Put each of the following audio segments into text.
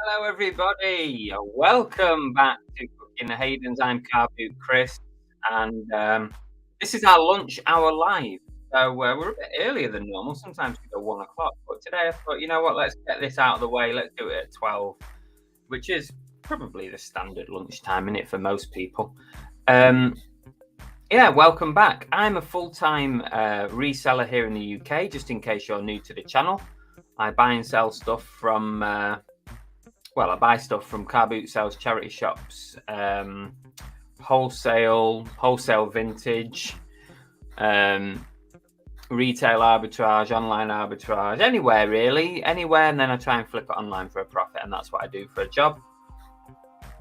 Hello, everybody. Welcome back to Cooking the Haydens. I'm Car Boot Chris, and this is our lunch hour live. So we're a bit earlier than normal. Sometimes we go 1 o'clock, but today I thought, you know what? Let's get this out of the way. Let's do it at 12, which is probably the standard lunchtime, isn't it, for most people? Yeah, welcome back. I'm a full-time reseller here in the UK. Just in case you're new to the channel, I buy and sell stuff from. I buy stuff from car boot sales, charity shops, wholesale vintage, retail arbitrage, online arbitrage, anywhere really, anywhere. And then I try and flip it online for a profit. And that's what I do for a job.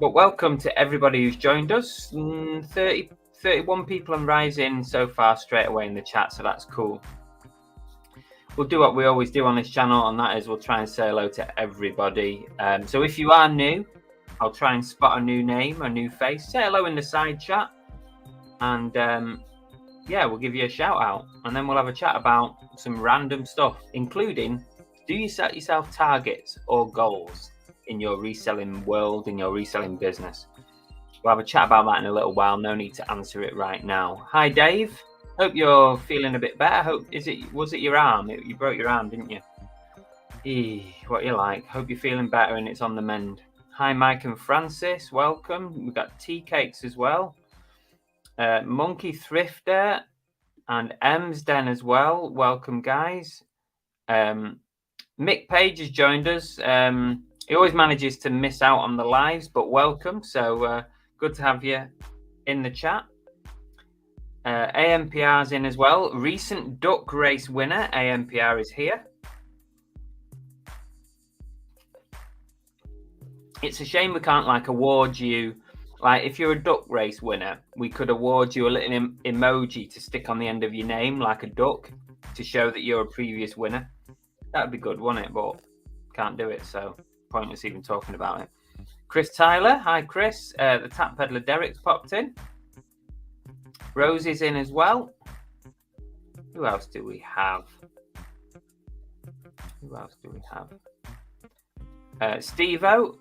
But welcome to everybody who's joined us. 31 people and rising so far straight away in the chat. So that's cool. We'll do what we always do on this channel, and that is we'll try and say hello to everybody. So if you are new, I'll try and spot a new name, a new face. Say hello in the side chat, and yeah, we'll give you a shout out, and then we'll have a chat about some random stuff, including, do you set yourself targets or goals in your reselling world, in your reselling business? We'll have a chat about that in a little while. No need to answer it right now. Hi, Dave. Hope you're feeling a bit better. Was it your arm? You broke your arm, didn't you? What you like? Hope you're feeling better and it's on the mend. Hi, Mike and Francis. Welcome. We've got tea cakes as well. Monkey Thrifter and M's Den as well. Welcome, guys. Mick Page has joined us. He always manages to miss out on the lives, but welcome. So good to have you in the chat. AMPR's in as well. Recent duck race winner, AMPR is here. It's a shame we can't award you, if you're a duck race winner, we could award you a little emoji to stick on the end of your name, like a duck, to show that you're a previous winner. That'd be good, wouldn't it? But can't do it, so pointless even talking about it. Chris Tyler, hi Chris. The Tap Peddler Derek's popped in. Rosie's in as well. Who else do we have? Steve-O,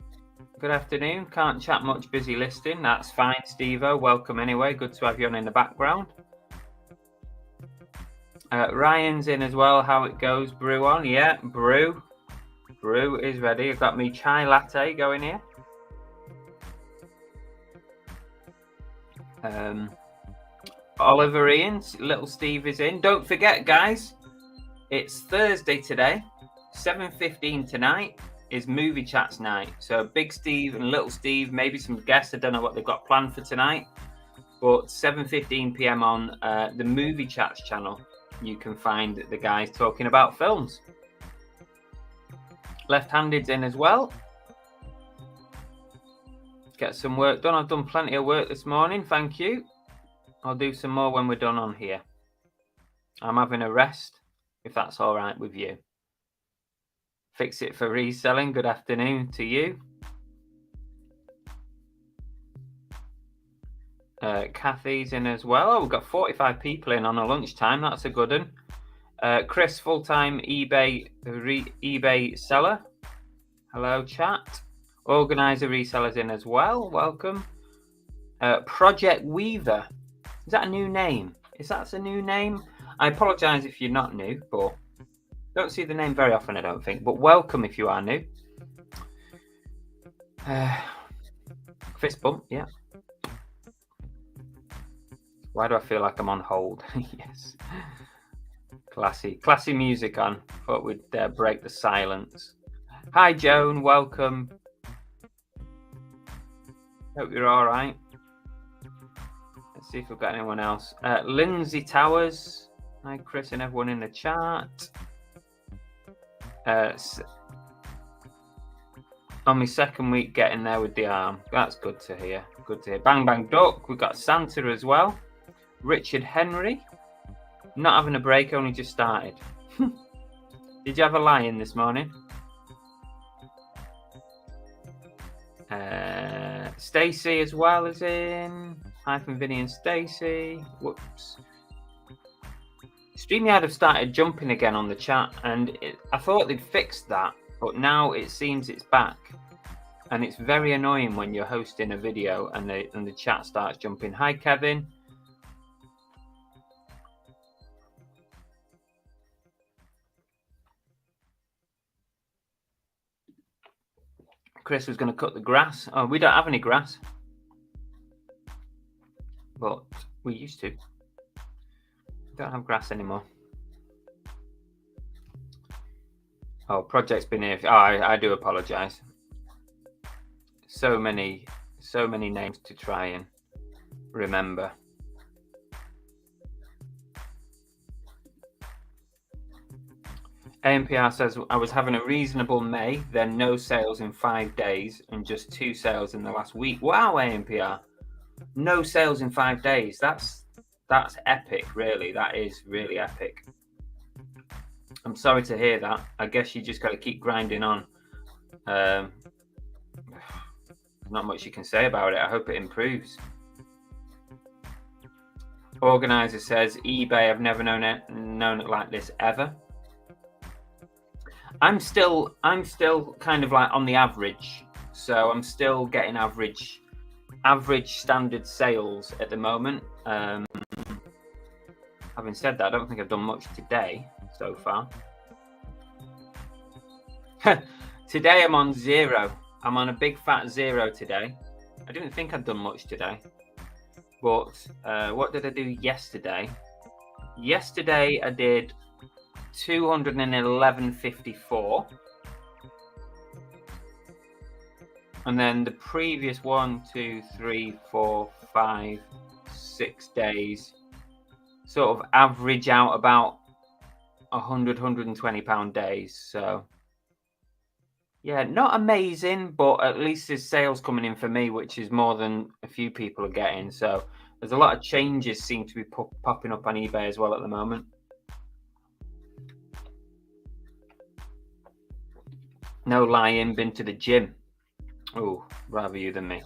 good afternoon. Can't chat much, busy listing. That's fine, Steve-O. Welcome anyway. Good to have you on in the background. Ryan's in as well. How it goes? Brew on? Yeah, brew. Brew is ready. I've got me chai latte going here. Oliver Ian, little Steve is in. Don't forget, guys, it's Thursday today. 7:15 tonight is movie chats night. So Big Steve and Little Steve, maybe some guests. I don't know what they've got planned for tonight. But 7:15 p.m. on the movie chats channel, you can find the guys talking about films. Left-handed's in as well. Get some work done. I've done plenty of work this morning. Thank you. I'll do some more when we're done on here. I'm having a rest, if that's all right with you. Fix It for Reselling, good afternoon to you. Kathy's in as well. Oh, we've got 45 people in on a lunchtime. That's a good one. Chris, full-time eBay seller. Hello, chat. Organizer resellers in as well. Welcome. Project Weaver. Is that a new name? Is that a new name? I apologise if you're not new, but don't see the name very often, I don't think. But welcome if you are new. Fist bump, yeah. Why do I feel like I'm on hold? Yes. Classy music on. Thought we'd break the silence. Hi, Joan. Welcome. Hope you're all right. Let's see if we've got anyone else. Lindsay Towers. Hi, Chris and everyone in the chat. On my second week getting there with the arm. That's good to hear. Good to hear. Bang Bang Duck. We've got Santa as well. Richard Henry. Not having a break, only just started. Did you have a lie-in this morning? Stacey as well is in. Hyphen Vinny and Stacey. Whoops. StreamYard have started jumping again on the chat, and I thought they'd fixed that, but now it seems it's back. And it's very annoying when you're hosting a video and the chat starts jumping. Hi, Kevin. Chris was going to cut the grass. Oh, we don't have any grass. But we used to. Don't have grass anymore. Oh, project's been here. Oh, I do apologise. So many names to try and remember. AMPR says, I was having a reasonable May, then no sales in 5 days and just 2 sales in the last week. Wow, AMPR. No sales in 5 days. That's epic, really. That is really epic. I'm sorry to hear that. I guess you just got to keep grinding on. Not much you can say about it. I hope it improves. Organizer says, eBay, I've never known it like this ever. I'm still kind of like on the average, so I'm still getting average standard sales at the moment. Having said that, I don't think I've done much today so far. Today I'm on 0. I'm on a big fat 0 today. I didn't think I'd done much today, but what did I do yesterday? Yesterday I did 211.54, and then the previous 1, 2, 3, 4, 5, 6 days sort of average out about 120 pound days. So yeah, not amazing, but at least there's sales coming in for me, which is more than a few people are getting. So there's a lot of changes seem to be popping up on eBay as well at the moment. No lying, been to the gym. Oh, rather you than me.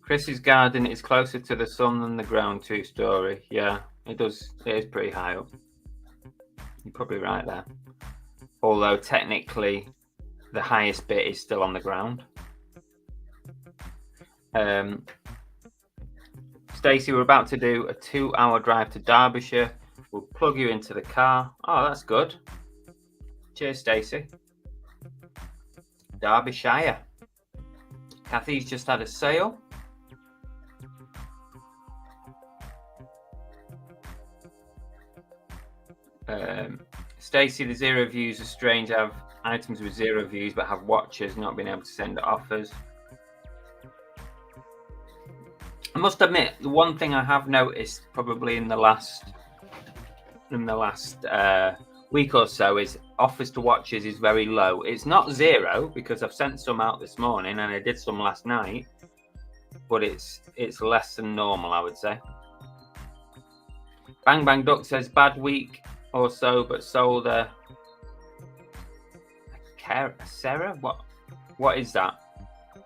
Chris's garden is closer to the sun than the ground, 2-story. Yeah, it does. It is pretty high up. You're probably right there. Although technically the highest bit is still on the ground. Stacey, we're about to do a 2-hour drive to Derbyshire. We'll plug you into the car. Oh, that's good. Cheers, Stacey. Derbyshire. Kathy's just had a sale. Stacey, the 0 views are strange. I have items with 0 views but have watchers not being able to send offers. I must admit, the one thing I have noticed probably in the last week or so is offers to watchers is very low. It's not 0 because I've sent some out this morning and I did some last night, but it's less than normal, I would say. Bang Bang Duck says bad week or so, but sold a Sarah. What is that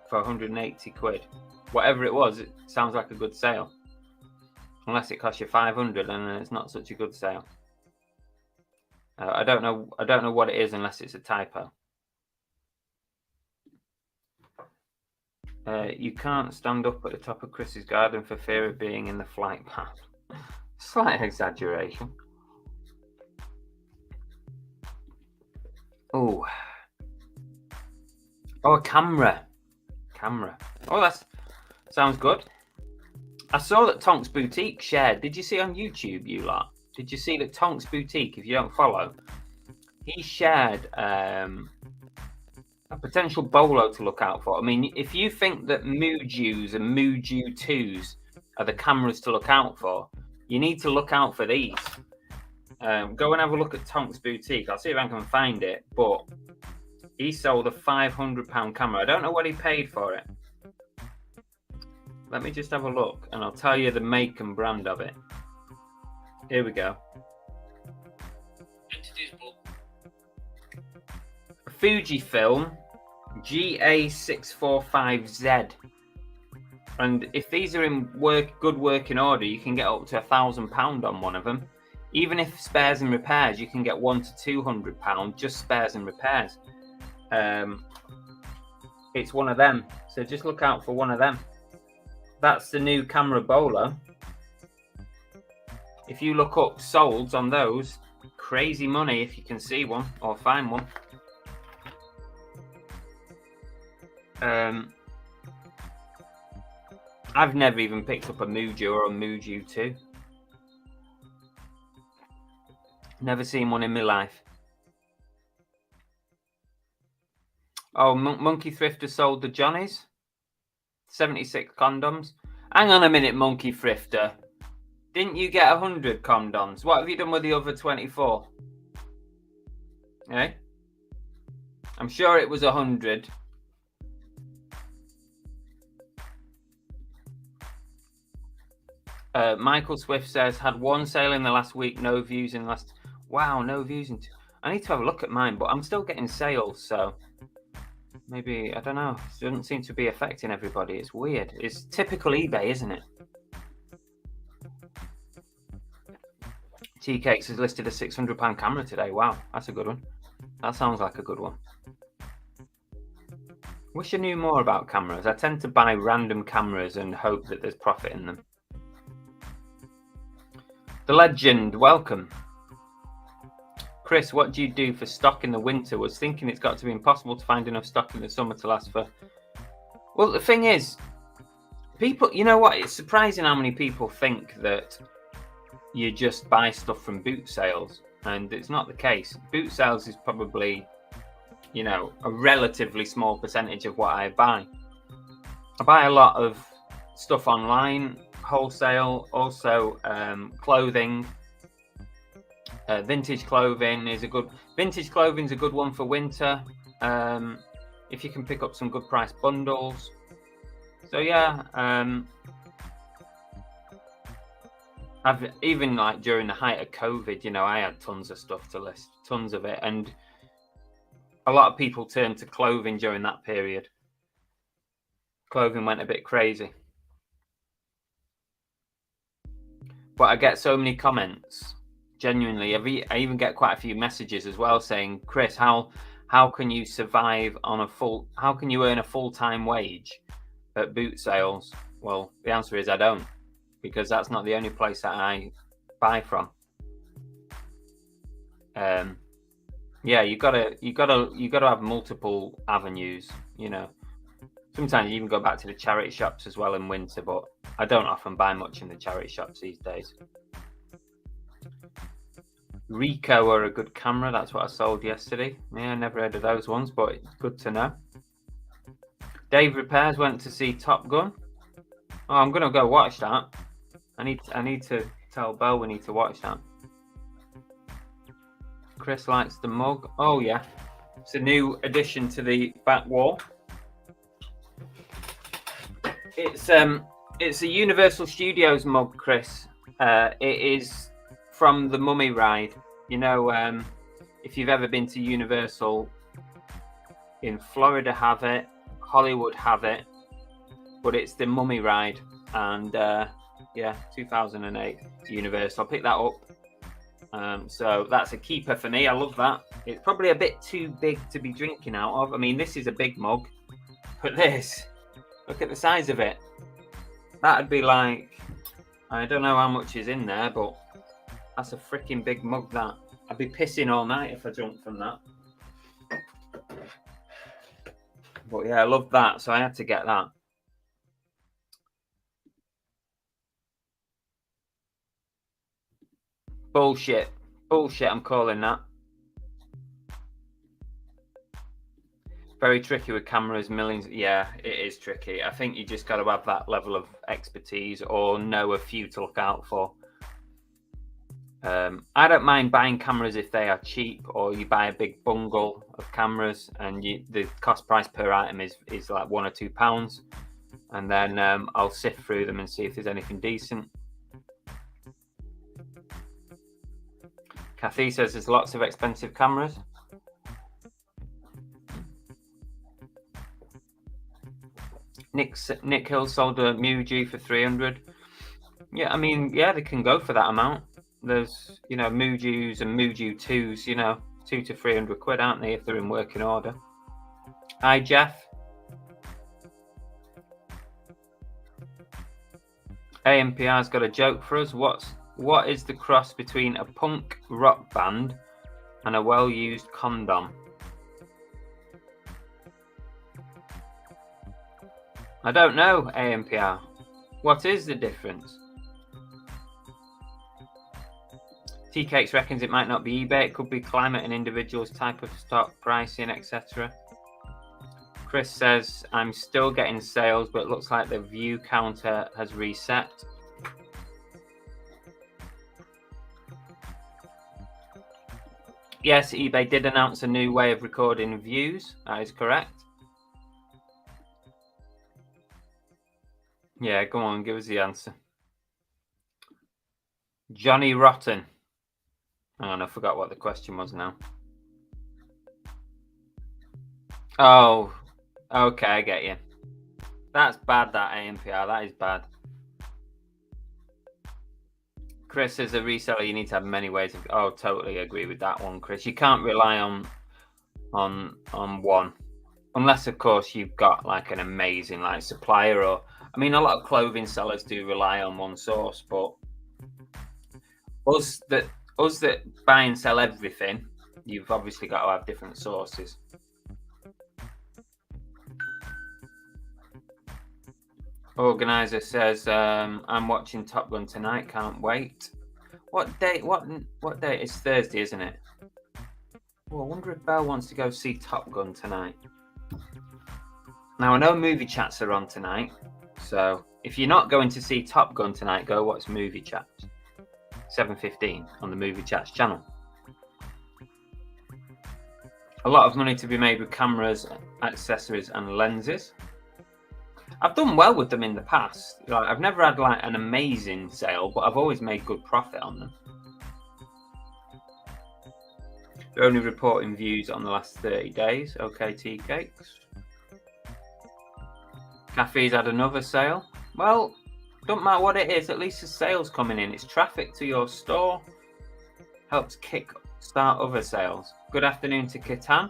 for 180 quid? Whatever it was, it sounds like a good sale. Unless it costs you 500, and then it's not such a good sale. I don't know what it is unless it's a typo. You can't stand up at the top of Chris's garden for fear of being in the flight path. Slight exaggeration. Oh, a camera. Oh, that sounds good. I saw that Tonk's Boutique shared. Did you see on YouTube, you lot? Did you see that Tonk's Boutique, if you don't follow, he shared a potential bolo to look out for? I mean, if you think that Muju's and Muju 2s are the cameras to look out for, you need to look out for these. Go and have a look at Tonk's Boutique. I'll see if I can find it, but he sold a £500 camera. I don't know what he paid for it. Let me just have a look, and I'll tell you the make and brand of it. Here we go. A Fujifilm GA645Z. And if these are in good working order, you can get up to £1,000 on one of them. Even if spares and repairs, you can get £100 to £200 just spares and repairs. It's one of them, so just look out for one of them. That's the new camera bolo. If you look up solds on those, crazy money if you can see one or find one. I've never even picked up a Muju or a Muju 2. Never seen one in my life. Oh, Monkey Thrifter sold the Johnnies. 76 condoms. Hang on a minute, Monkey Thrifter. Didn't you get 100 condoms? What have you done with the other 24? Eh? I'm sure it was 100. Michael Swift says, had one sale in the last week, no views in the last... Wow, no views in... I need to have a look at mine, but I'm still getting sales, so... Maybe, I don't know. It doesn't seem to be affecting everybody. It's weird. It's typical eBay, isn't it? T-Cakes has listed a £600 camera today. Wow, that's a good one. That sounds like a good one. Wish I knew more about cameras. I tend to buy random cameras and hope that there's profit in them. The Legend, welcome. Chris, what do you do for stock in the winter? Was thinking it's got to be impossible to find enough stock in the summer to last for... Well, the thing is, people, you know what? It's surprising how many people think that you just buy stuff from boot sales, and it's not the case. Boot sales is probably, you know, a relatively small percentage of what I buy. I buy a lot of stuff online, wholesale, also clothing. Vintage clothing is a good. Vintage clothing's a good one for winter. If you can pick up some good price bundles. So yeah, I've even like during the height of COVID, you know, I had tons of stuff to list, tons of it, and a lot of people turned to clothing during that period. Clothing went a bit crazy. But I get so many comments. Genuinely, I even get quite a few messages as well saying, Chris, how can you survive on how can you earn a full-time wage at boot sales? Well, the answer is I don't, because that's not the only place that I buy from. Yeah, you gotta have multiple avenues, you know. Sometimes you even go back to the charity shops as well in winter, but I don't often buy much in the charity shops these days. Ricoh are a good camera. That's what I sold yesterday. Yeah, I never heard of those ones, but it's good to know. Dave Repairs went to see Top Gun. Oh, I'm gonna go watch that. I need to tell Belle we need to watch that. Chris likes the mug. Oh yeah, it's a new addition to the back wall. It's a Universal Studios mug, Chris. It is from the Mummy ride. You know, if you've ever been to Universal in Florida, have it. Hollywood have it, but it's the Mummy ride, and yeah, 2008 Universal. I'll pick that up. So that's a keeper for me. I love that. It's probably a bit too big to be drinking out of. I mean, this is a big mug, but this, look at the size of it. That'd be like, I don't know how much is in there, but that's a freaking big mug, that. I'd be pissing all night if I drank from that. But yeah, I love that, so I had to get that. Bullshit. Bullshit, I'm calling that. Very tricky with cameras, millions. Yeah, it is tricky. I think you just got to have that level of expertise or know a few to look out for. I don't mind buying cameras if they are cheap, or you buy a big bundle of cameras and the cost price per item is like £1 or £2, and then I'll sift through them and see if there's anything decent. Kathy says there's lots of expensive cameras. Nick Hill sold a Muji for 300. Yeah, I mean, yeah, they can go for that amount. There's, you know, Mujus and Muju 2s, you know, 200 to 300 quid, aren't they, if they're in working order. Hi, Jeff. AMPR's got a joke for us. What is the cross between a punk rock band and a well-used condom? I don't know, AMPR. What is the difference? T-Cakes reckons it might not be eBay. It could be climate and individuals, type of stock, pricing, etc. Chris says, I'm still getting sales, but it looks like the view counter has reset. Yes, eBay did announce a new way of recording views. That is correct. Yeah, go on, give us the answer. Johnny Rotten. Oh, I forgot what the question was now. Oh, okay, I get you. That's bad, that AMPR. That is bad. Chris, as a reseller, you need to have many ways of. Oh, totally agree with that one, Chris. You can't rely on one, unless, of course, you've got like an amazing like supplier, or I mean, a lot of clothing sellers do rely on one source, but us that buy and sell everything, you've obviously got to have different sources. Organizer says, I'm watching Top Gun tonight, can't wait. What date? What date? It's Thursday, isn't it? Well, I wonder if Belle wants to go see Top Gun tonight. Now, I know movie chats are on tonight, so if you're not going to see Top Gun tonight, go watch movie chats. 7:15 on the movie chats channel. A lot of money to be made with cameras, accessories, and lenses. I've done well with them in the past. Like, I've never had like an amazing sale, but I've always made good profit on them. They're only reporting views on the last 30 days. Okay, tea cakes. Cafe's had another sale. Well, don't matter what it is, at least the sales coming in. It's traffic to your store. Helps kick-start other sales. Good afternoon to Kitan.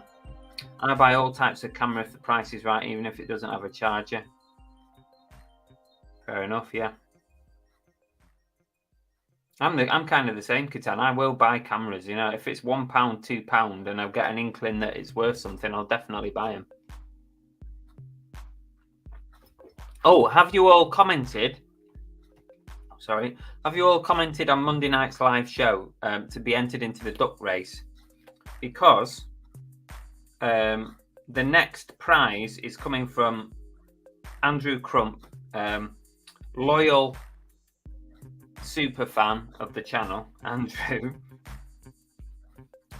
I buy all types of camera if the price is right, even if it doesn't have a charger. Fair enough, yeah. I'm kind of the same, Kitan. I will buy cameras, you know. If it's £1, £2, and I'll get an inkling that it's worth something, I'll definitely buy them. Oh, have you all commented? Sorry. Have you all commented on Monday night's live show to be entered into the duck race? Because the next prize is coming from Andrew Crump, loyal super fan of the channel, Andrew.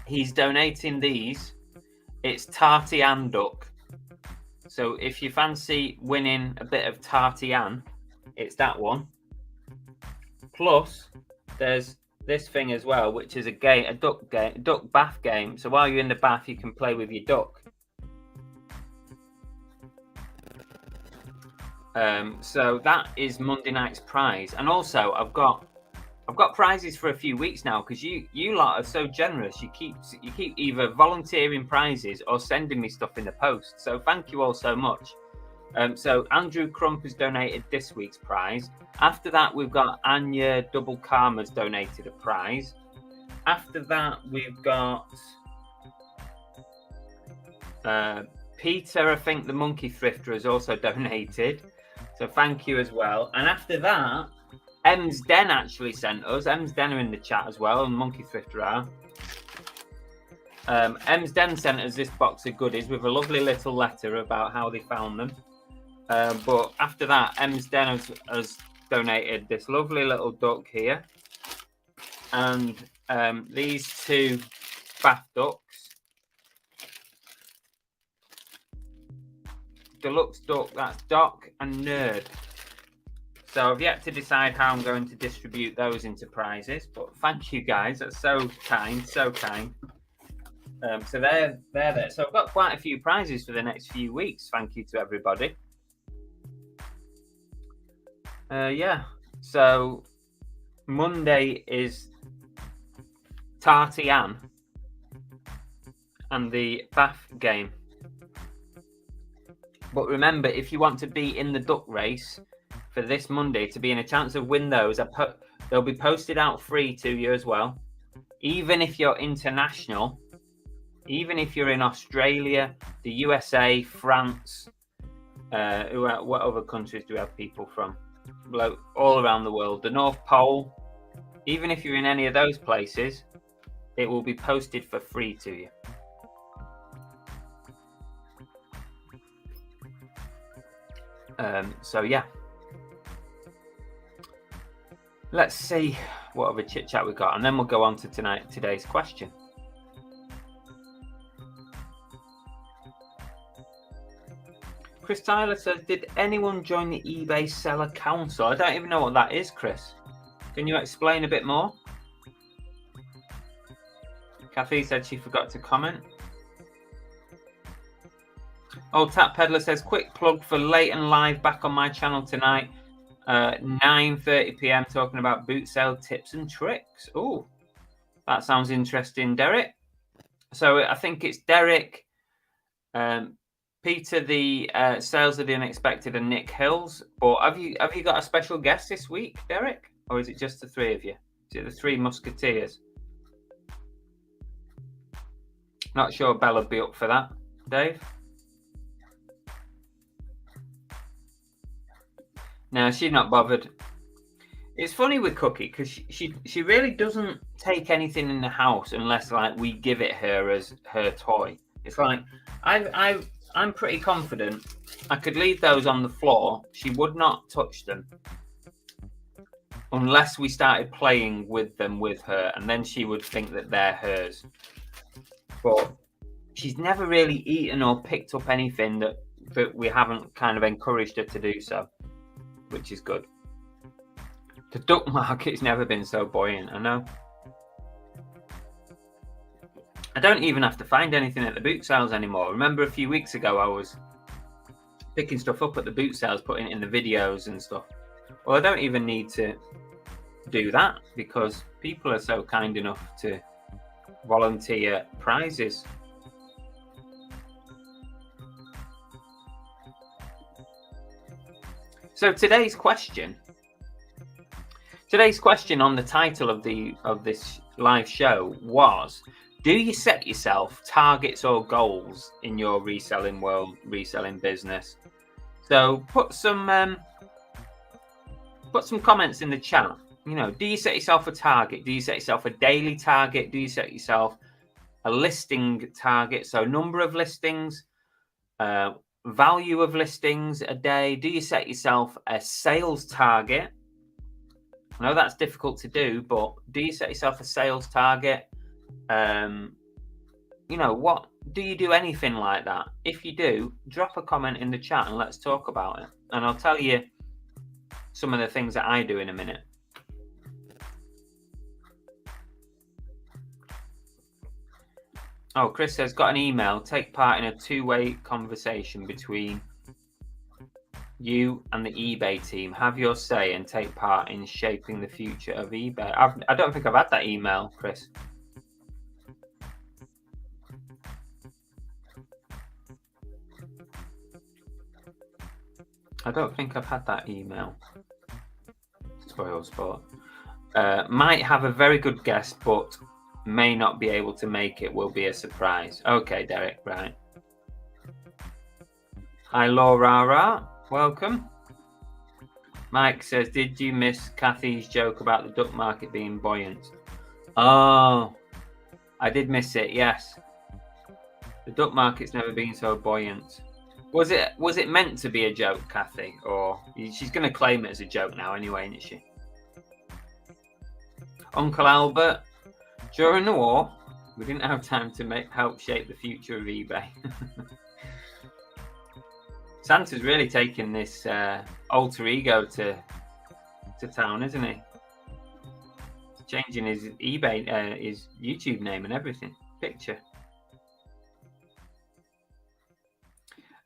He's donating these. It's Tarty and duck. So if you fancy winning a bit of Tartian, it's that one. Plus, there's this thing as well, which is a duck bath game. So while you're in the bath, you can play with your duck. So that is Monday night's prize, and also I've got prizes for a few weeks now, because you lot are so generous. You keep either volunteering prizes or sending me stuff in the post. So thank you all so much. So Andrew Crump has donated this week's prize. After that, we've got Anya Double Karma's donated a prize. After that, we've got Peter, I think the Monkey Thrifter, has also donated. So thank you as well. And after that, Ems Den actually sent us. Ems Den are in the chat as well, and Monkey Thrifter are. Ems Den sent us this box of goodies with a lovely little letter about how they found them. But after that, Ems Den has donated this lovely little duck here, and these two bath ducks. Deluxe duck, that's Doc and Nerd. So I've yet to decide how I'm going to distribute those into prizes, but thank you guys, that's so kind, so kind. So they're there. So I've got quite a few prizes for the next few weeks. Thank you to everybody. Yeah, so Monday is Tartian and the bath game. But remember, if you want to be in the duck race for this Monday, to be in a chance of win those, they'll be posted out free to you as well. Even if you're international, even if you're in Australia, the USA, France, what other countries do we have people from? All around the world, the North Pole. Even if you're in any of those places, it will be posted for free to you. So yeah, let's see what other chit chat we got, and then we'll go on to today's question. Chris Tyler says, did anyone join the eBay Seller Council? I don't even know what that is, Chris. Can you explain a bit more? Kathy said she forgot to comment. Oh, Tap Peddler says, quick plug for late and live back on my channel tonight, 9:30 p.m. talking about boot sale tips and tricks. Oh, that sounds interesting, Derek. So I think it's Derek, Peter, the Sales of the Unexpected, and Nick Hills. Or have you got a special guest this week, Derek? Or is it just the three of you? Is it the three Musketeers? Not sure Bella would be up for that. Dave? No, she's not bothered. It's funny with Cookie, because she really doesn't take anything in the house unless like we give it her as her toy. It's like I'm pretty confident I could leave those on the floor. She would not touch them unless we started playing with them with her, and then she would think that they're hers. But she's never really eaten or picked up anything that we haven't kind of encouraged her to do so, which is good. The duck market's never been so buoyant, I know. I don't even have to find anything at the boot sales anymore. Remember a few weeks ago I was picking stuff up at the boot sales, putting it in the videos and stuff. Well, I don't even need to do that because people are so kind enough to volunteer prizes. So today's question on the title of this live show was, do you set yourself targets or goals in your reselling world, reselling business? So put some comments in the chat. You know, do you set yourself a target? Do you set yourself a daily target? Do you set yourself a listing target? So number of listings, value of listings a day. Do you set yourself a sales target? I know that's difficult to do, but do you set yourself a sales target? You know, do you do anything like that? If you do, drop a comment in the chat and let's talk about it. And I'll tell you some of the things that I do in a minute. Oh, Chris says, got an email. Take part in a two-way conversation between you and the eBay team. Have your say and take part in shaping the future of eBay. I don't think I've had that email, Chris. I don't think I've had that email. Spoil sport. Might have a very good guess, but may not be able to make it. Will be a surprise. Okay, Derek, right. Hi, Laura. Welcome. Mike says, did you miss Kathy's joke about the duck market being buoyant? Oh, I did miss it, yes. The duck market's never been so buoyant. Was it meant to be a joke, Kathy? Or she's going to claim it as a joke now anyway, isn't she? Uncle Albert, during the war, we didn't have time to help shape the future of eBay. Santa's really taken this alter ego to town, isn't he? He's changing his eBay, his YouTube name and everything. Picture.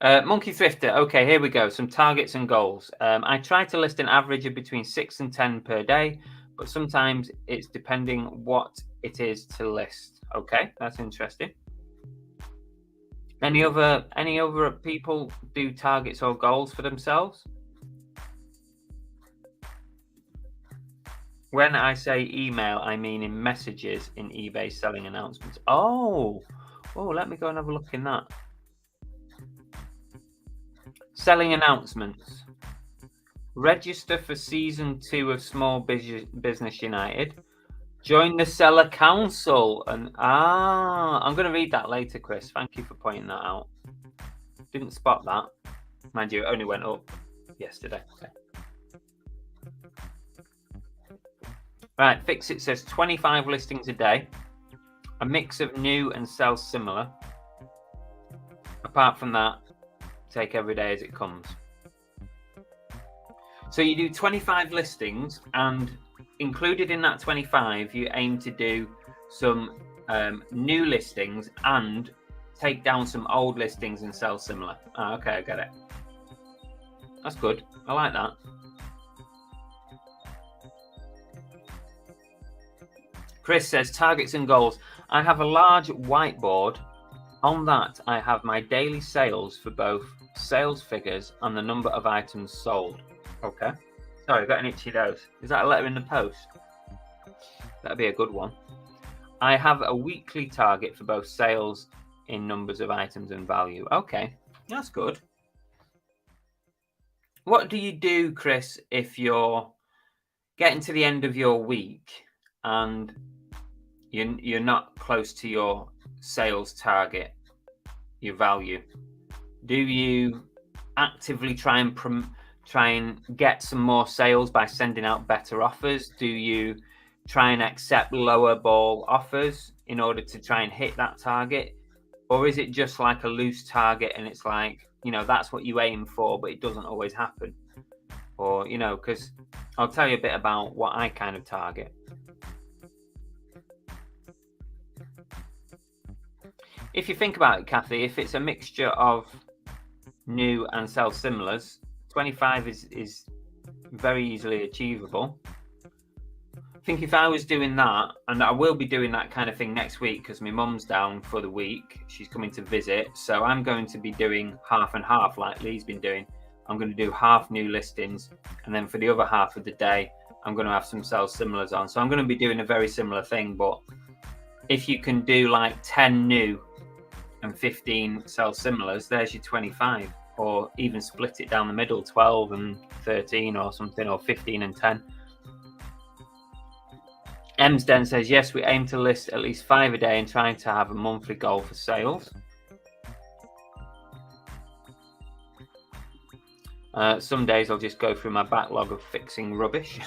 Monkey Thrifter. Okay, here we go. Some targets and goals. I try to list an average of between 6 and 10 per day, but sometimes it's depending what it is to list. Okay, that's interesting. Any other people do targets or goals for themselves? When I say email, I mean in messages in eBay selling announcements. Oh, let me go and have a look in that. Selling announcements. Register for season 2 of Small Business United. Join the Seller Council. And I'm going to read that later, Chris. Thank you for pointing that out. Didn't spot that. Mind you, it only went up yesterday. Okay. Right, Fix It says 25 listings a day. A mix of new and sell similar. Apart from that, take every day as it comes. So you do 25 listings, and included in that 25, you aim to do some new listings and take down some old listings and sell similar. Okay, I get it. That's good. I like that. Chris says targets and goals. I have a large whiteboard. On that, I have my daily sales for both sales figures and the number of items sold. Okay. Sorry, I've got an itchy nose. Is that a letter in the post? That'd be a good one. I have a weekly target for both sales in numbers of items and value. Okay, that's good. What do you do, Chris, if you're getting to the end of your week and you're not close to your sales target, your value? Do you actively try and get some more sales by sending out better offers? Do you try and accept lower ball offers in order to try and hit that target? Or is it just like a loose target and it's like, that's what you aim for, but it doesn't always happen? Or, because I'll tell you a bit about what I kind of target. If you think about it, Kathy, if it's a mixture of new and sell similars, 25 is very easily achievable. I think if I was doing that, and I will be doing that kind of thing next week because my mum's down for the week, she's coming to visit, so I'm going to be doing half and half like Lee's been doing. I'm going to do half new listings, and then for the other half of the day, I'm going to have some sell similars on. So I'm going to be doing a very similar thing, but if you can do like 10 new and 15 sell similars, there's your 25. Or even split it down the middle, 12 and 13 or something, or 15 and 10. Emsden says, yes, we aim to list at least 5 a day and trying to have a monthly goal for sales. Some days I'll just go through my backlog of fixing rubbish.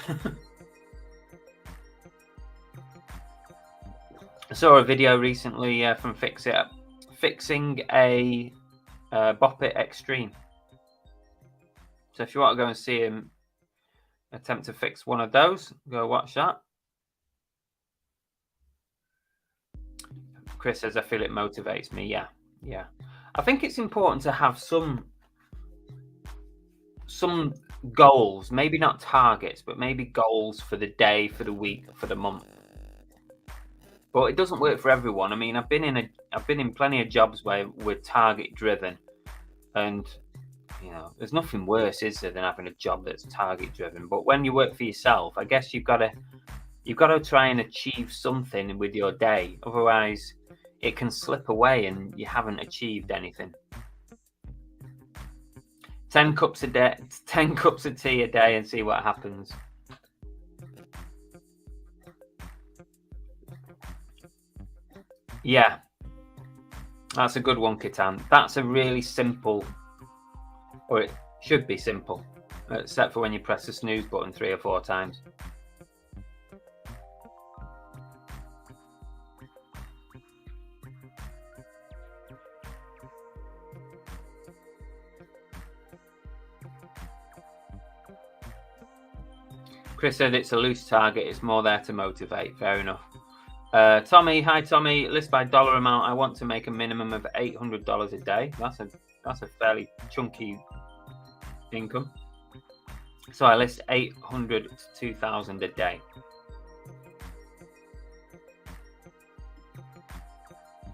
I saw a video recently from Fix It fixing a Bop It Extreme. So if you want to go and see him attempt to fix one of those, go watch that. Chris says, I feel it motivates me. Yeah. I think it's important to have some goals, maybe not targets, but maybe goals for the day, for the week, for the month. But it doesn't work for everyone. I mean, I've been in plenty of jobs where we're target driven, and there's nothing worse, is there, than having a job that's target driven. But when you work for yourself, I guess you've got to try and achieve something with your day. Otherwise, it can slip away and you haven't achieved anything. 10 cups of tea a day and see what happens. Yeah, that's a good one, Kitan. That's a really simple, or it should be simple, except for when you press the snooze button 3 or 4 times. Chris said it's a loose target. It's more there to motivate. Fair enough. Tommy, hi Tommy. List by dollar amount. I want to make a minimum of $800 a day. That's a fairly chunky income. So I list 800 to 2,000 a day.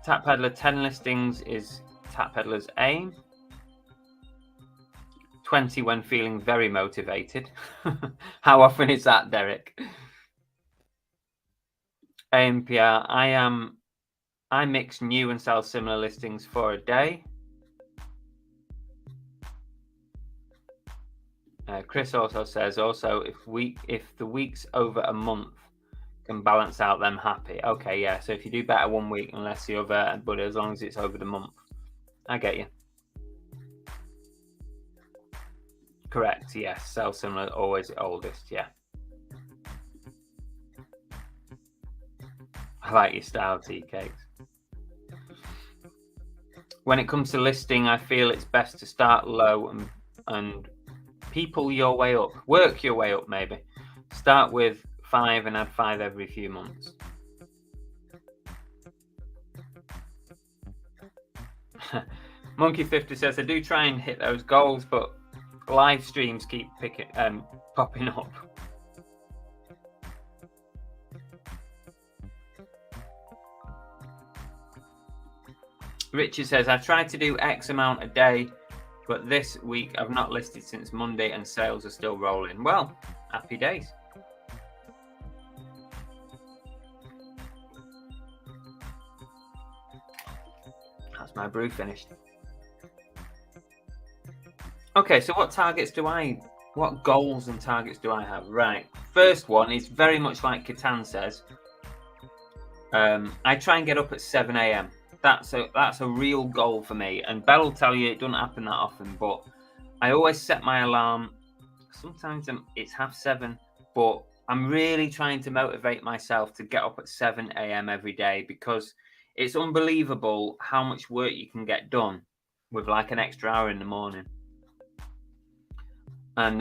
Tap Peddler 10 listings is Tap Peddler's aim. 20 when feeling very motivated. How often is that, Derek? AMPR, I mix new and sell similar listings for a day. Chris also says, if the week's over a month can balance out, them happy. Okay, yeah. So if you do better one week and less the other, but as long as it's over the month, I get you. Correct. Yes. Sell similar, always the oldest. Yeah. I like your style, tea cakes. When it comes to listing, I feel it's best to start low and people your way up. Work your way up, maybe. Start with 5 and add 5 every few months. Monkey 50 says, I do try and hit those goals, but live streams keep popping up. Richard says, I've tried to do X amount a day, but this week I've not listed since Monday and sales are still rolling. Well, happy days. That's my brew finished. Okay, so what goals and targets do I have? Right. First one is very much like Kitan says. I try and get up at 7 a.m. That's a real goal for me. And Belle will tell you it doesn't happen that often, but I always set my alarm. Sometimes it's 7:30, but I'm really trying to motivate myself to get up at 7 a.m. every day, because it's unbelievable how much work you can get done with like an extra hour in the morning. And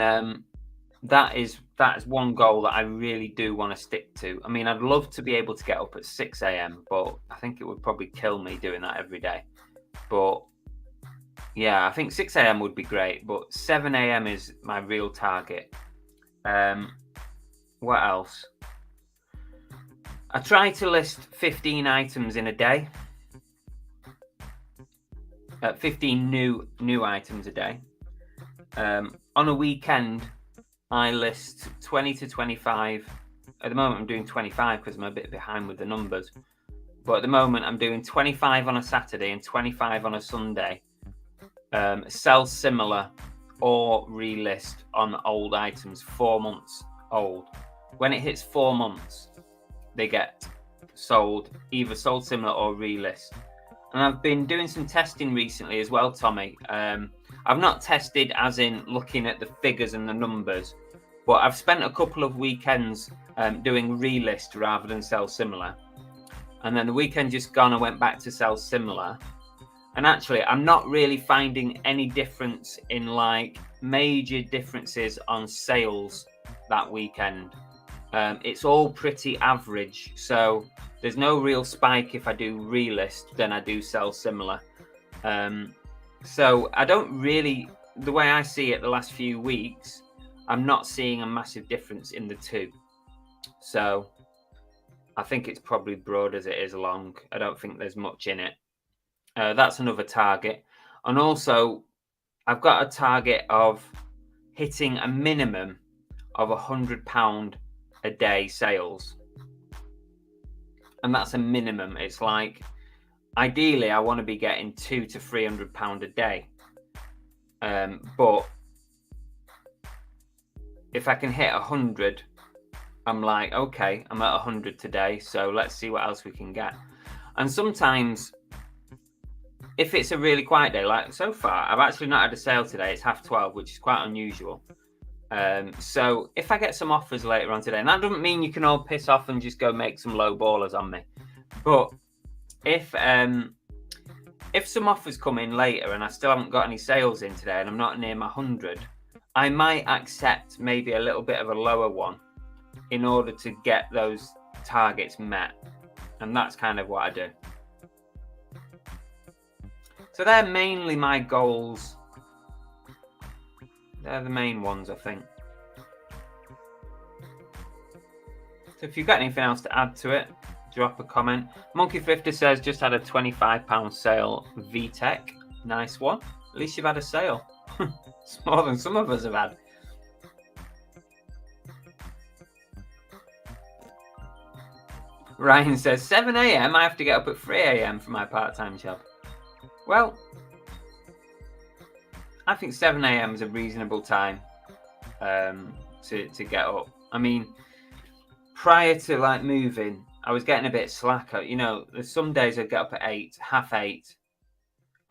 that is one goal that I really do want to stick to. I mean, I'd love to be able to get up at 6 a.m, but I think it would probably kill me doing that every day. But yeah, I think 6 a.m. would be great, but 7 a.m. is my real target. What else? I try to list 15 items in a day. 15 new items a day. On a weekend, I list 20 to 25. At the moment, I'm doing 25 because I'm a bit behind with the numbers. But at the moment, I'm doing 25 on a Saturday and 25 on a Sunday. Sell similar or relist on old items 4 months old. When it hits 4 months, they get sold, either sold similar or relist. And I've been doing some testing recently as well, Tommy. I've not tested as in looking at the figures and the numbers, but I've spent a couple of weekends doing relist rather than sell similar. And then the weekend just gone, I went back to sell similar. And actually, I'm not really finding any difference in like major differences on sales that weekend. It's all pretty average. So there's no real spike if I do relist than I do sell similar. So I don't really, the way I see it the last few weeks, I'm not seeing a massive difference in the two. So I think it's probably broad as it is long. I don't think there's much in it. That's another target. And also, I've got a target of hitting a minimum of £100 a day sales. And that's a minimum. It's like, ideally, I want to be getting £200 to £300 a day. But if I can hit 100, I'm like, okay, I'm at 100 today, so let's see what else we can get. And sometimes, if it's a really quiet day, like so far, I've actually not had a sale today. It's 12:30, which is quite unusual. So if I get some offers later on today, and that doesn't mean you can all piss off and just go make some low ballers on me, but if some offers come in later and I still haven't got any sales in today and I'm not near my 100, I might accept maybe a little bit of a lower one in order to get those targets met. And that's kind of what I do. So they're mainly my goals. They're the main ones, I think. So if you've got anything else to add to it, drop a comment. Monkey Thrifter says, just had a £25 sale VTech. Nice one. At least you've had a sale. It's more than some of us have had. Ryan says, 7 a.m. I have to get up at 3 a.m. for my part-time job. Well, I think 7 a.m. is a reasonable time to get up. I mean, prior to like moving, I was getting a bit slacker. You know, there's some days I get up at 8, 7:30,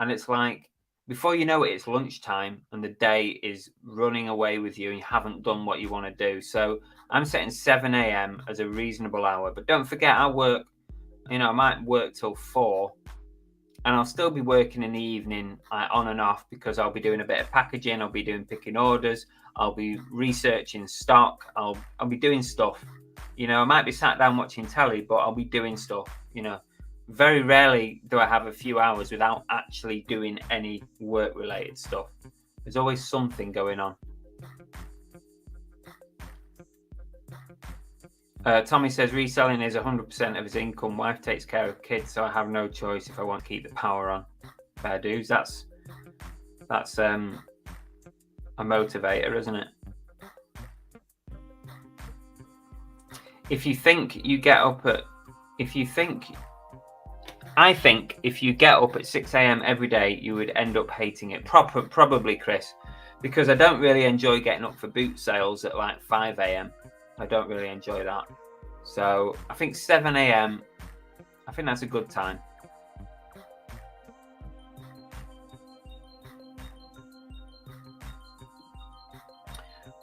and it's like, before you know it, it's lunchtime and the day is running away with you and you haven't done what you want to do. So I'm setting 7 a.m. as a reasonable hour. But don't forget, I work, you know, I might work till 4, and I'll still be working in the evening, on and off, because I'll be doing a bit of packaging, I'll be doing picking orders, I'll be researching stock, I'll be doing stuff. You know, I might be sat down watching telly, but I'll be doing stuff, you know. Very rarely do I have a few hours without actually doing any work-related stuff. There's always something going on. Tommy says, reselling is 100% of his income. Wife takes care of kids, so I have no choice if I want to keep the power on. Fair dues. That's a motivator, isn't it? If you think you get up at... I think if you get up at 6 a.m. every day, you would end up hating it. Probably, Chris, because I don't really enjoy getting up for boot sales at like 5 a.m. I don't really enjoy that. So I think 7 a.m., I think that's a good time.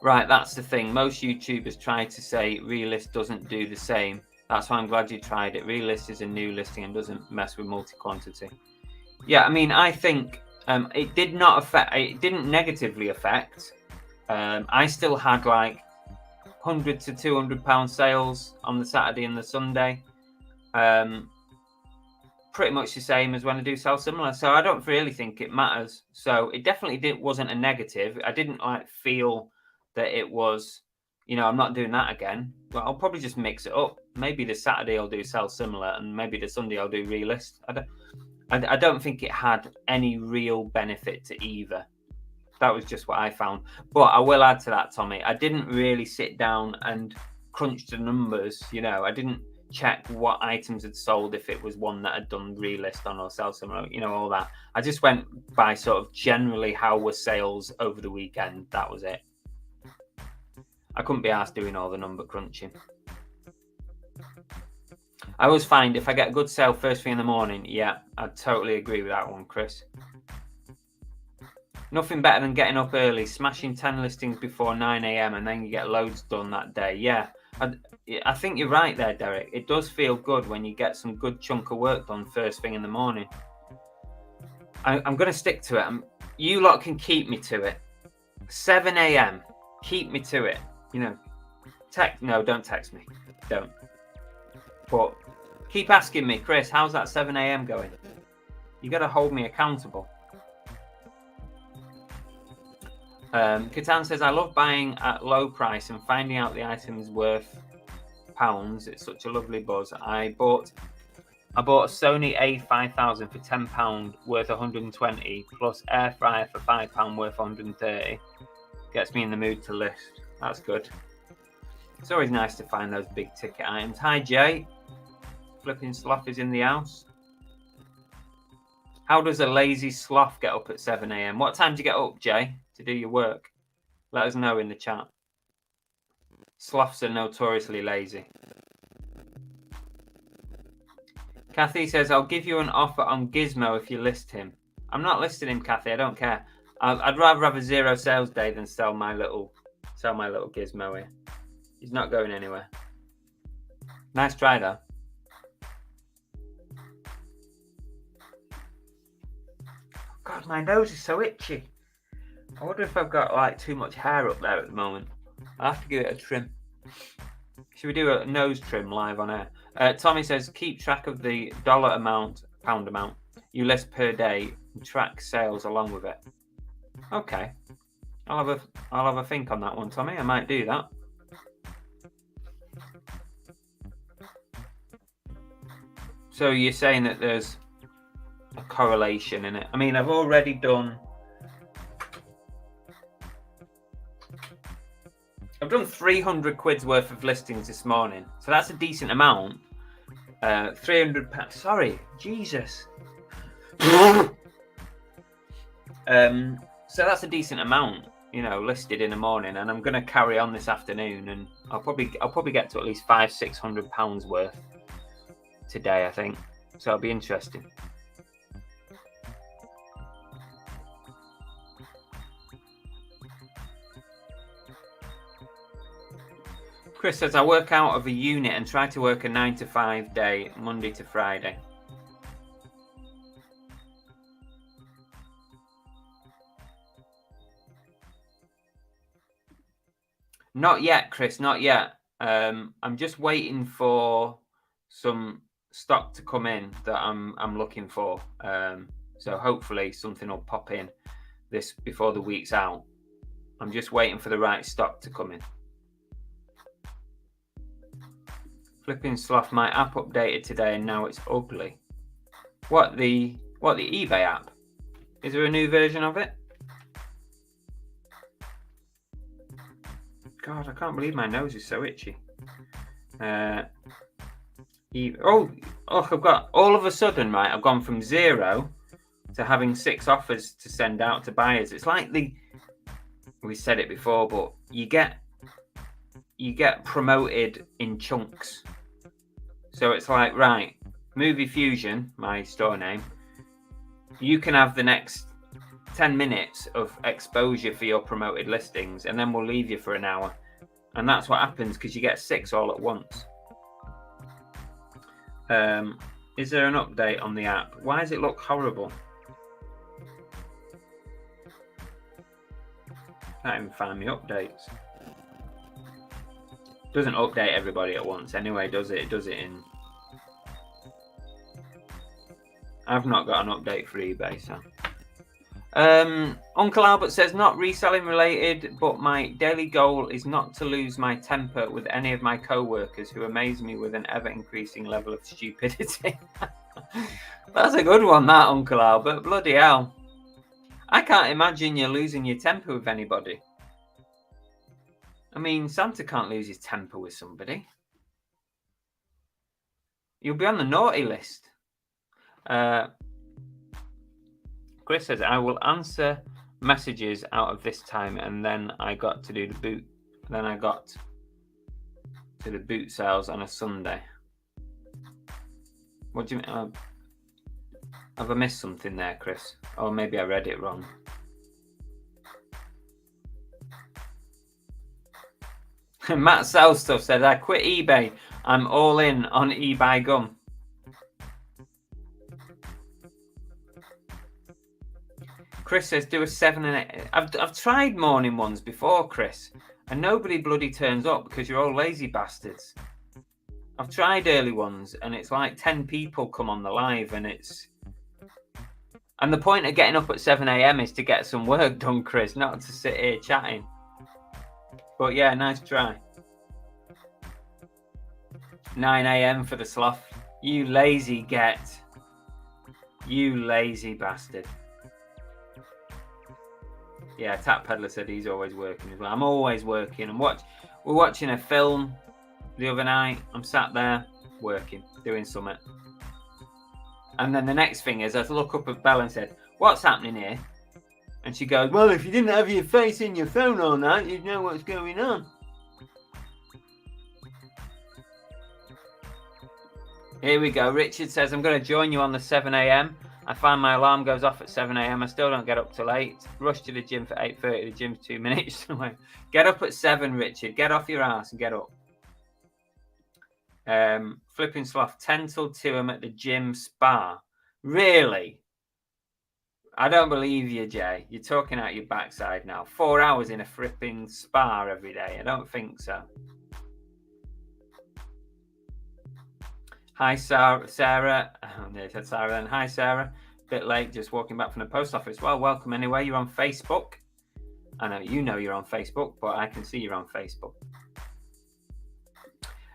Right, that's the thing. Most YouTubers try to say Realist doesn't do the same. That's why I'm glad you tried it. Realist is a new listing and doesn't mess with multi-quantity. Yeah, I mean, I think it did not affect. It didn't negatively affect. I still had like £100 to £200 sales on the Saturday and the Sunday. Pretty much the same as when I do sell similar. So I don't really think it matters. So it definitely wasn't a negative. I didn't like feel that it was, you know, I'm not doing that again. But I'll probably just mix it up. Maybe the Saturday I'll do sell similar, and maybe the Sunday I'll do relist. I don't think it had any real benefit to either. That was just what I found. But I will add to that, Tommy, I didn't really sit down and crunch the numbers. You know, I didn't check what items had sold if it was one that had done relist on or sell similar, you know, all that. I just went by sort of generally how were sales over the weekend. That was it. I couldn't be asked doing all the number crunching. I always find if I get a good sale first thing in the morning, yeah, I totally agree with that one, Chris. Nothing better than getting up early, smashing 10 listings before 9 a.m. and then you get loads done that day. Yeah, I think you're right there, Derek. It does feel good when you get some good chunk of work done first thing in the morning. I'm going to stick to it. You lot can keep me to it. 7 a.m. Keep me to it. You know, no, don't text me. Don't. But keep asking me, Chris, how's that 7 a.m. going? You got to hold me accountable. Catan says, I love buying at low price and finding out the item is worth pounds. It's such a lovely buzz. I bought a Sony A5000 for £10 worth 120 plus air fryer for £5 worth 130. Gets me in the mood to list. That's good. It's always nice to find those big ticket items. Hi Jay. Flipping sloth is in the house. How does a lazy sloth get up at 7 a.m? What time do you get up, Jay, to do your work? Let us know in the chat. Sloths are notoriously lazy. Kathy says, I'll give you an offer on Gizmo if you list him. I'm not listing him, Kathy. I don't care. I'd rather have a 0 sales day than sell my little Gizmo here. He's not going anywhere. Nice try, though. God, my nose is so itchy. I wonder if I've got like too much hair up there at the moment. I'll have to give it a trim. Should we do a nose trim live on air? Tommy says, keep track of the pound amount you list per day and track sales along with it. Okay. I'll have a think on that one, Tommy. I might do that. So you're saying that there's a correlation in it. I mean, I've already done 300 quid's worth of listings this morning. So that's a decent amount. 300 pounds. Sorry, Jesus. So that's a decent amount, you know, listed in the morning, and I'm going to carry on this afternoon, and I'll probably get to at least £500-600 worth today, I think. So it'll be interesting. Chris says, I work out of a unit and try to work a 9 to 5 day, Monday to Friday. Not yet, Chris, not yet. I'm just waiting for some stock to come in that I'm looking for. So hopefully something will pop in this before the week's out. I'm just waiting for the right stock to come in. Flipping sloth, my app updated today and now it's ugly. What, the eBay app? Is there a new version of it? God, I can't believe my nose is so itchy. I've got, all of a sudden, right, I've gone from 0 to having 6 offers to send out to buyers. It's like we said it before, but you get promoted in chunks. So it's like, right, Movie Fusion, my store name, you can have the next 10 minutes of exposure for your promoted listings, and then we'll leave you for an hour. And that's what happens because you get 6 all at once. Is there an update on the app? Why does it look horrible? Can't even find me updates. Doesn't update everybody at once anyway, does it? It does it in... I've not got an update for eBay, so... Uncle Albert says, not reselling related, but my daily goal is not to lose my temper with any of my co-workers who amaze me with an ever-increasing level of stupidity. That's a good one, that, Uncle Albert. Bloody hell. I can't imagine you losing your temper with anybody. I mean, Santa can't lose his temper with somebody. You'll be on the naughty list. Chris says, I will answer messages out of this time, and then I got to do the boot. Then I got to the boot sales on a Sunday. What do you mean? Have I missed something there, Chris? Or maybe I read it wrong. Matt Sells Stuff said, I quit eBay. I'm all in on eBay gum. Chris says do a 7 and 8. I've tried morning ones before, Chris, and nobody bloody turns up because you're all lazy bastards. I've tried early ones and it's like 10 people come on the live and the point of getting up at 7 a.m. is to get some work done, Chris, not to sit here chatting. But yeah, nice try. 9 a.m. for the sloth. You lazy get. You lazy bastard. Yeah, Tap Peddler said he's always working as well. I'm always working. We're watching a film the other night. I'm sat there working, doing something. And then the next thing is I look up at Belle and said, "What's happening here?" And she goes, "Well, if you didn't have your face in your phone all night, you'd know what's going on." Here we go. Richard says, "I'm going to join you on the 7 a.m. I find my alarm goes off at 7 a.m. I still don't get up till 8. Rush to the gym for 8:30. The gym's 2 minutes away." Get up at 7, Richard. Get off your ass and get up. Flipping sloth, 10 till 2. I'm at the gym spa. Really? I don't believe you, Jay. You're talking out your backside now. 4 hours in a flipping spa every day. I don't think so. Hi, Sarah. They said Sarah then. Hi, Sarah. Bit late, just walking back from the post office. Well, welcome anyway. You're on Facebook. I know you're on Facebook, but I can see you're on Facebook.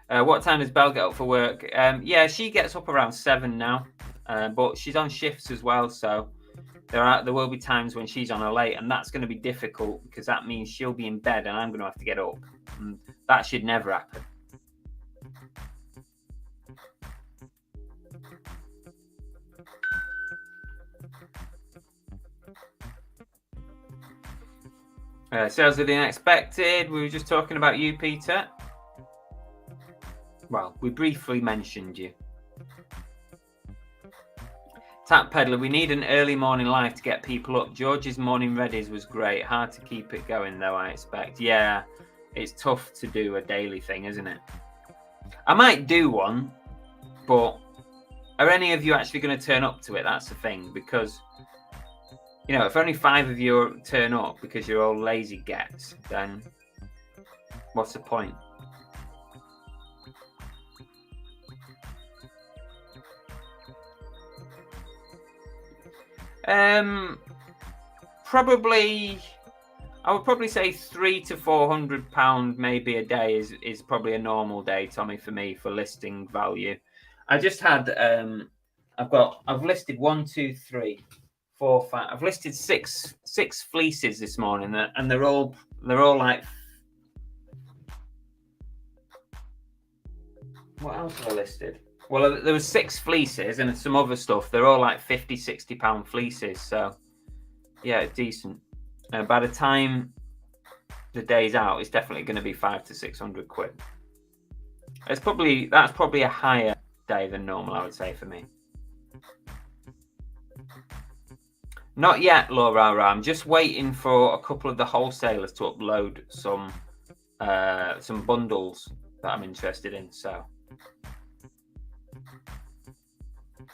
What time does Belle get up for work? Yeah, she gets up around 7 now, but she's on shifts as well, so there will be times when she's on her late, and that's going to be difficult because that means she'll be in bed and I'm going to have to get up. And that should never happen. Sales of the unexpected. We were just talking about you, Peter. Well, we briefly mentioned you. Tap Peddler, we need an early morning live to get people up. George's morning readies was great. Hard to keep it going, though, I expect. Yeah, it's tough to do a daily thing, isn't it? I might do one, but are any of you actually going to turn up to it? That's the thing, because, you know, if only 5 of you turn up because you're all lazy gets, then what's the point? Probably, I would probably say £300 to £400 maybe a day is probably a normal day, Tommy, for me, for listing value. I just had I've listed 1, 2, 3, 4, 5. I've listed six fleeces this morning, and they're all like. What else have I listed? Well, there was 6 fleeces and some other stuff. They're all like £50, £60 fleeces. So, yeah, decent. By the time the day's out, it's definitely going to be £500 to £600. That's probably a higher day than normal, I would say, for me. Not yet, Laura. I'm just waiting for a couple of the wholesalers to upload some bundles that I'm interested in. So.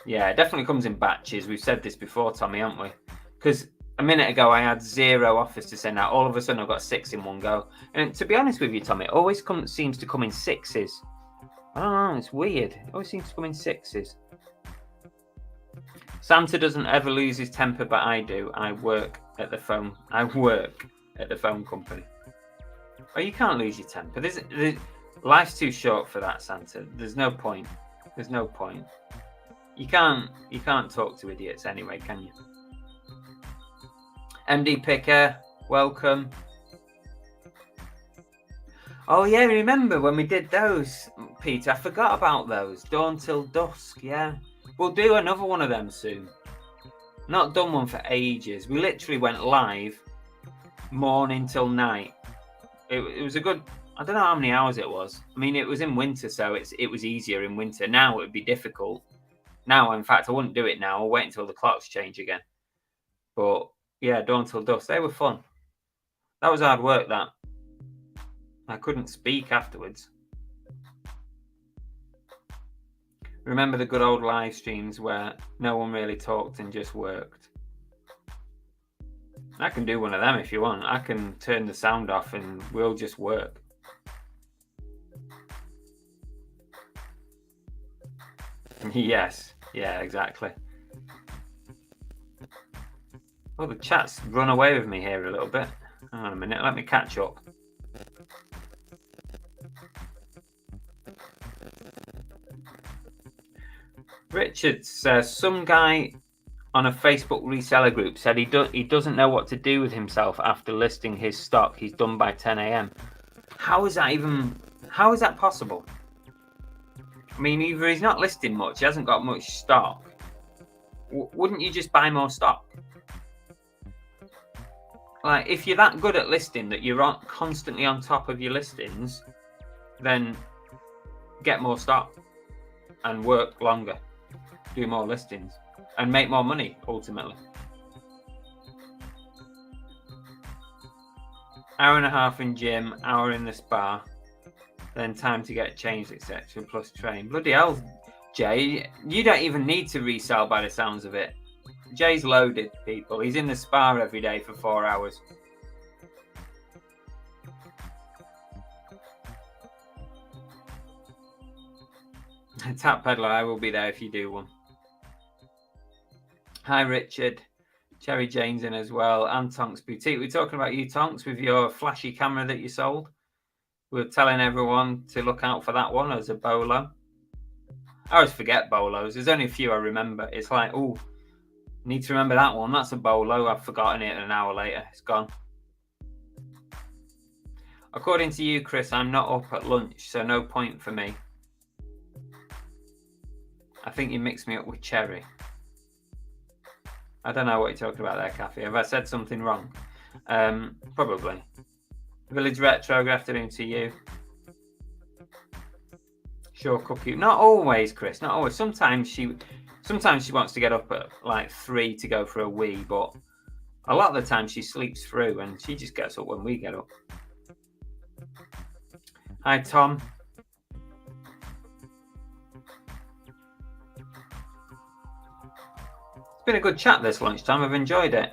Yeah, it definitely comes in batches. We've said this before, Tommy, haven't we? Because a minute ago I had 0 offers to send out. All of a sudden I've got 6 in one go. And to be honest with you, Tommy, it always seems to come in 6s. I don't know, it's weird. It always seems to come in 6s. Santa doesn't ever lose his temper, but I do. I work at the phone company. Oh, you can't lose your temper. Life's too short for that, Santa. There's no point. You can't talk to idiots anyway, can you? MD Picker, welcome. Oh yeah, remember when we did those, Peter? I forgot about those. Dawn till dusk, yeah. We'll do another one of them soon. Not done one for ages. We literally went live morning till night. It was a good, I don't know how many hours it was. I mean, it was in winter, so it was easier in winter. Now it would be difficult. Now, in fact, I wouldn't do it now. I'll wait until the clocks change again. But yeah, dawn till dusk. They were fun. That was hard work, that. I couldn't speak afterwards. Remember the good old live streams where no one really talked and just worked. I can do one of them if you want. I can turn the sound off and we'll just work. Yes, yeah, exactly. Oh, the chat's run away with me here a little bit. Hang on a minute, let me catch up. Richard says, some guy on a Facebook reseller group said he doesn't know what to do with himself after listing his stock. He's done by 10 a.m. How is that possible? I mean, either he's not listing much, he hasn't got much stock. Wouldn't you just buy more stock? Like, if you're that good at listing that you're constantly on top of your listings, then get more stock and work longer, do more listings and make more money ultimately. Hour and a half in gym, hour in the spa, then time to get changed, etc. plus train. Bloody hell, Jay, you don't even need to resell by the sounds of it. Jay's loaded, people. He's in the spa every day for 4 hours. Tap Peddler, I will be there if you do one. Hi, Richard. Cherry Jane's in as well. And Tonks Boutique. We're talking about you, Tonks, with your flashy camera that you sold. We're telling everyone to look out for that one as a bolo. I always forget bolos. There's only a few I remember. It's like, oh, need to remember that one. That's a bolo. I've forgotten it an hour later. It's gone. According to you, Chris, I'm not up at lunch, so no point for me. I think you mixed me up with Cherry. I don't know what you're talking about there, Kathy. Have I said something wrong? Probably. Village Retro, good afternoon to you. Sure, Cookie. Not always, Chris. Not always. Sometimes she wants to get up at like 3 to go for a wee, but a lot of the time she sleeps through and she just gets up when we get up. Hi, Tom. It's been a good chat this lunchtime. I've enjoyed it.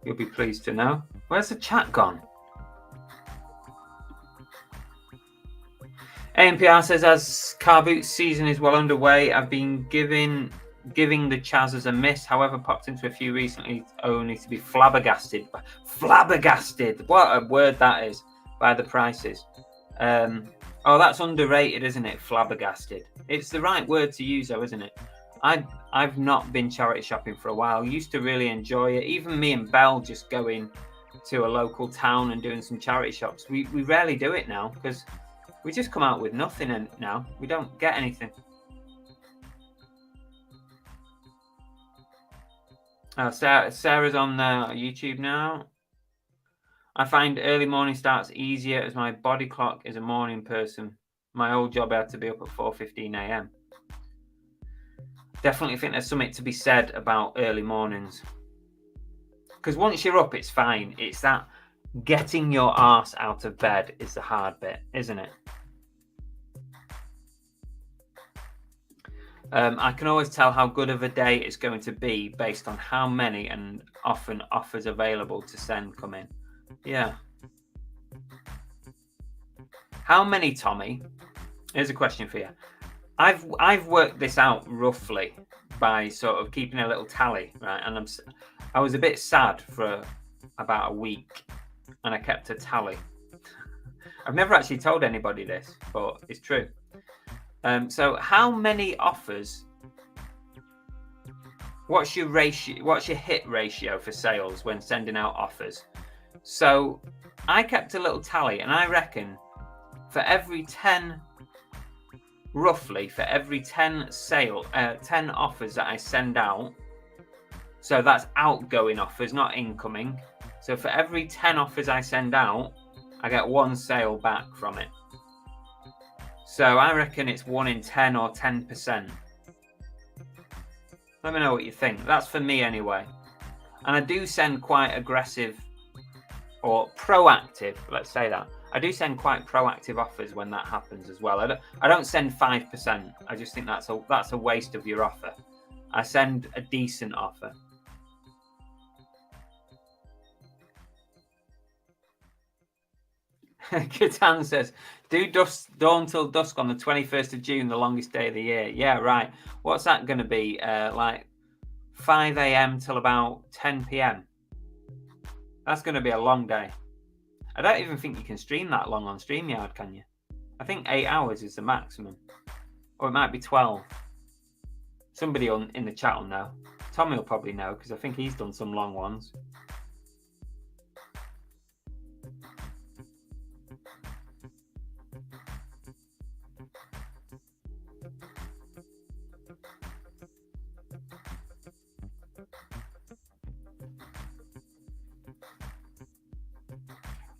You'll be pleased to know. Where's the chat gone? ANPR says, as car boot season is well underway, I've been giving the Chazers a miss. However, popped into a few recently only to be flabbergasted. Flabbergasted! What a word that is, by the prices. Oh, that's underrated, isn't it? Flabbergasted. It's the right word to use, though, isn't it? I've not been charity shopping for a while. Used to really enjoy it. Even me and Belle just going to a local town and doing some charity shops. We rarely do it now because we just come out with nothing, and now we don't get anything. Sarah's on YouTube now. I find early morning starts easier as my body clock is a morning person. My old job I had to be up at 4:15 a.m. Definitely think there's something to be said about early mornings. Because once you're up, it's fine. It's that getting your arse out of bed is the hard bit, isn't it? I can always tell how good of a day it's going to be based on how many and often offers available to send come in. Yeah. How many, Tommy? Here's a question for you. I've worked this out roughly by sort of keeping a little tally, right? And I was a bit sad for about a week, and I kept a tally. I've never actually told anybody this, but it's true. So, how many offers? What's your ratio? What's your hit ratio for sales when sending out offers? So, I kept a little tally, and I reckon for every 10. Roughly for every 10 offers that I send out, so that's outgoing offers, not incoming. So for every 10 offers I send out, I get 1 sale back from it. So I reckon it's 1 in 10 or 10%. Let me know what you think. That's for me anyway. And I do send quite aggressive or proactive, let's say that. I do send quite proactive offers when that happens as well. I don't send 5%. I just think that's a waste of your offer. I send a decent offer. Catan says, do dawn till dusk on the 21st of June, the longest day of the year. Yeah, right. What's that going to be? Like 5 a.m. till about 10 p.m. That's going to be a long day. I don't even think you can stream that long on StreamYard, can you? I think 8 hours is the maximum. Or it might be 12. Somebody in the chat will know. Tommy will probably know because I think he's done some long ones.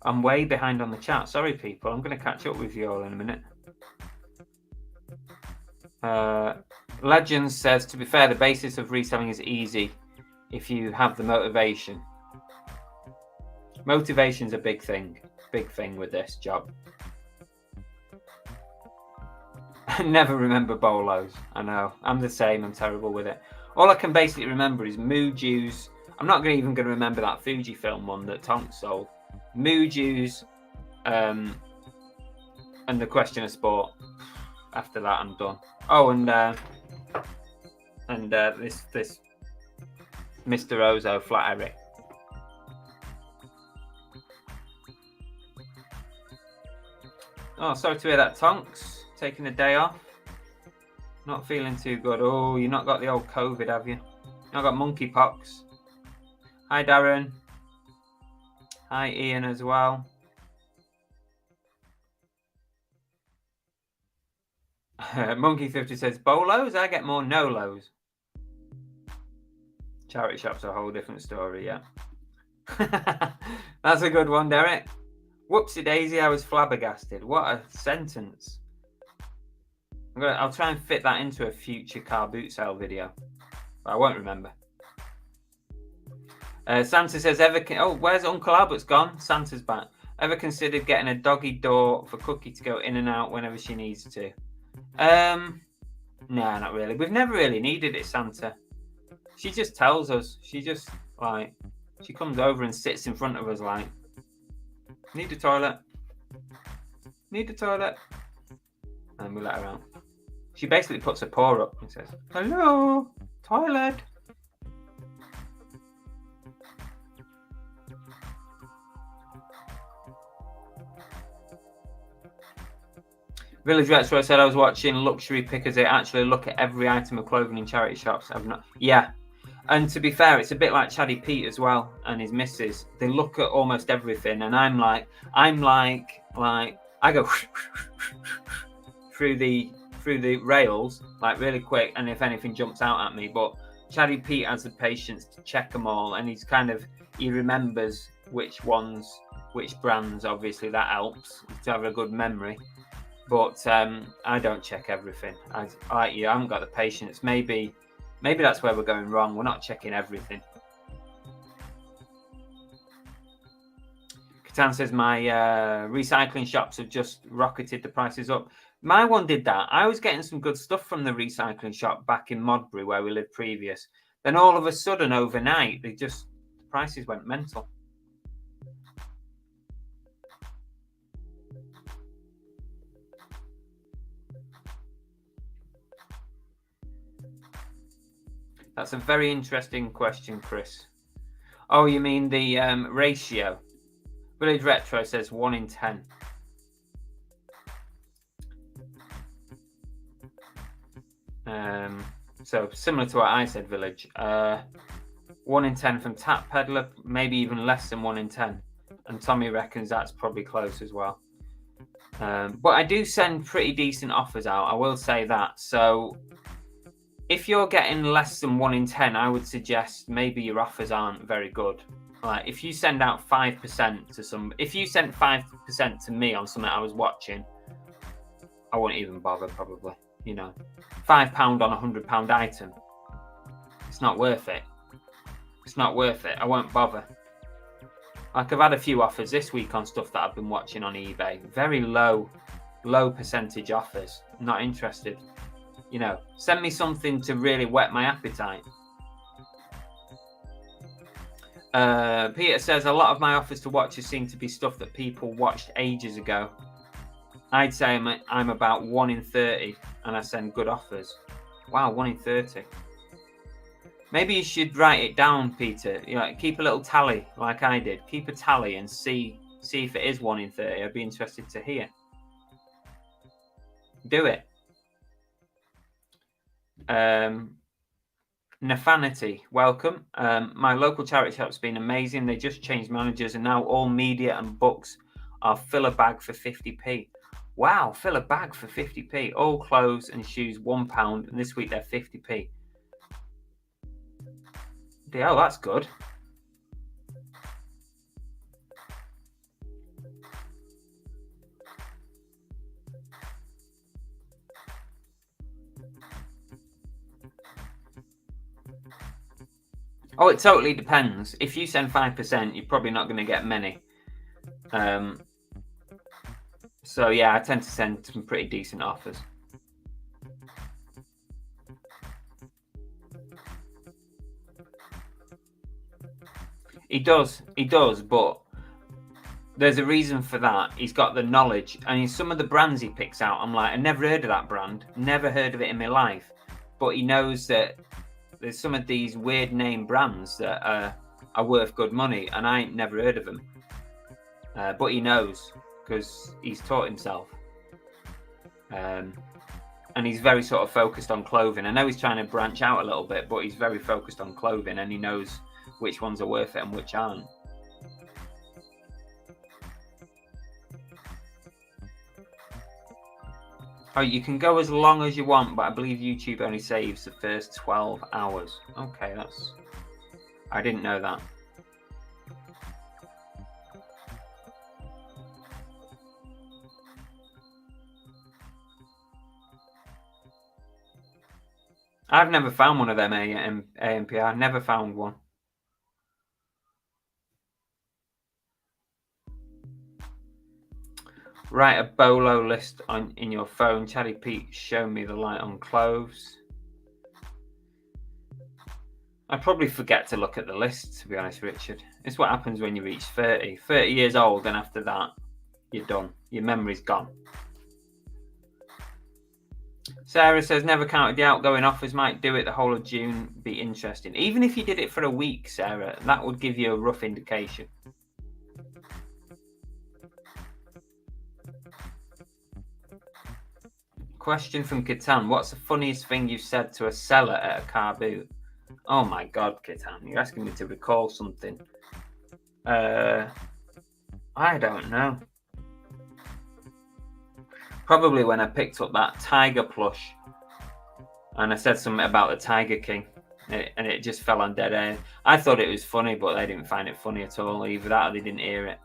I'm way behind on the chat. Sorry, people. I'm going to catch up with you all in a minute. Legends says, to be fair, the basis of reselling is easy if you have the motivation. Motivation's a big thing with this job. I never remember bolos. I know. I'm the same. I'm terrible with it. All I can basically remember is Muju's. I'm not even going to remember that Fujifilm one that Tonks sold. Muju's and the Question of Sport. After that, I'm done. Oh, and this Mr. Ozo Flat Eric. Oh, sorry to hear that, Tonks. Taking a day off. Not feeling too good. Oh, you've not got the old COVID, have you? You've not got monkeypox. Hi, Darren. Hi, Ian, as well. Monkey 50 says, bolos? I get more no-los. Charity shop's a whole different story, yeah. That's a good one, Derek. Whoopsie daisy, I was flabbergasted. What a sentence. I'll try and fit that into a future car boot sale video. But I won't remember. Santa says, where's Uncle Albert's gone? Santa's back. Ever considered getting a doggy door for Cookie to go in and out whenever she needs to? No, not really. We've never really needed it, Santa. She just tells us. She just, like, she comes over and sits in front of us like, need a toilet. Need a toilet. And we let her out. She basically puts her paw up and says, hello, toilet. Village Retro said, I was watching Luxury Pickers. They actually look at every item of clothing in charity shops. I've not. Yeah. And to be fair, it's a bit like Chaddy Pete as well and his missus. They look at almost everything. And I'm like, I go through the rails, like really quick. And if anything jumps out at me, but Chaddy Pete has the patience to check them all. And he remembers which brands, obviously that helps to have a good memory. But I don't check everything. I like you. I haven't got the patience. Maybe that's where we're going wrong. We're not checking everything. Catan says my recycling shops have just rocketed the prices up. My one did that. I was getting some good stuff from the recycling shop back in Modbury where we lived previous. Then all of a sudden, overnight, the prices went mental. That's a very interesting question, Chris. Oh, you mean the ratio? Village Retro says 1 in 10. So similar to what I said, Village. 1 in 10 from Tap Peddler, maybe even less than 1 in 10. And Tommy reckons that's probably close as well. But I do send pretty decent offers out, I will say that. So if you're getting less than 1 in 10, I would suggest maybe your offers aren't very good. Like if you send out 5% to if you sent 5% to me on something I was watching, I wouldn't even bother probably. You know, £5 on a £100 item. It's not worth it. It's not worth it. I won't bother. Like I've had a few offers this week on stuff that I've been watching on eBay. Very low percentage offers. Not interested. You know, send me something to really whet my appetite. Peter says, a lot of my offers to watches seem to be stuff that people watched ages ago. I'd say I'm about 1 in 30 and I send good offers. Wow, 1 in 30. Maybe you should write it down, Peter. Keep a little tally like I did. Keep a tally and see if it is 1 in 30. I'd be interested to hear. Do it. Nafanity, welcome. My local charity shop's been amazing. They just changed managers and now all media and books are fill a bag for 50p. Wow, fill a bag for 50p. All clothes and shoes £1, and this week they're 50p. Oh, that's good. Oh, it totally depends. If you send 5%, you're probably not going to get many. So yeah, I tend to send some pretty decent offers. He does, but there's a reason for that. He's got the knowledge, and in some of the brands he picks out, I'm like, I never heard of that brand, never heard of it in my life. But he knows that there's some of these weird name brands that are worth good money, and I ain't never heard of them. But he knows because he's taught himself. And he's very sort of focused on clothing. I know he's trying to branch out a little bit, but he's very focused on clothing, and he knows which ones are worth it and which aren't. Oh, you can go as long as you want, but I believe YouTube only saves the first 12 hours. Okay, I didn't know that. I've never found one of them AMPR. Never found one. Write a bolo list in your phone. Chatty Pete, show me the light on clothes. I probably forget to look at the list, to be honest, Richard. It's what happens when you reach 30. 30 years old, and after that, you're done. Your memory's gone. Sarah says, never counted the outgoing offers. Might do it the whole of June. Be interesting. Even if you did it for a week, Sarah, that would give you a rough indication. Question from Kitan. What's the funniest thing you've said to a seller at a car boot? Oh my God, Kitan, you're asking me to recall something. I don't know. Probably when I picked up that tiger plush and I said something about the Tiger King and it just fell on dead end. I thought it was funny, but they didn't find it funny at all. Either that or they didn't hear it.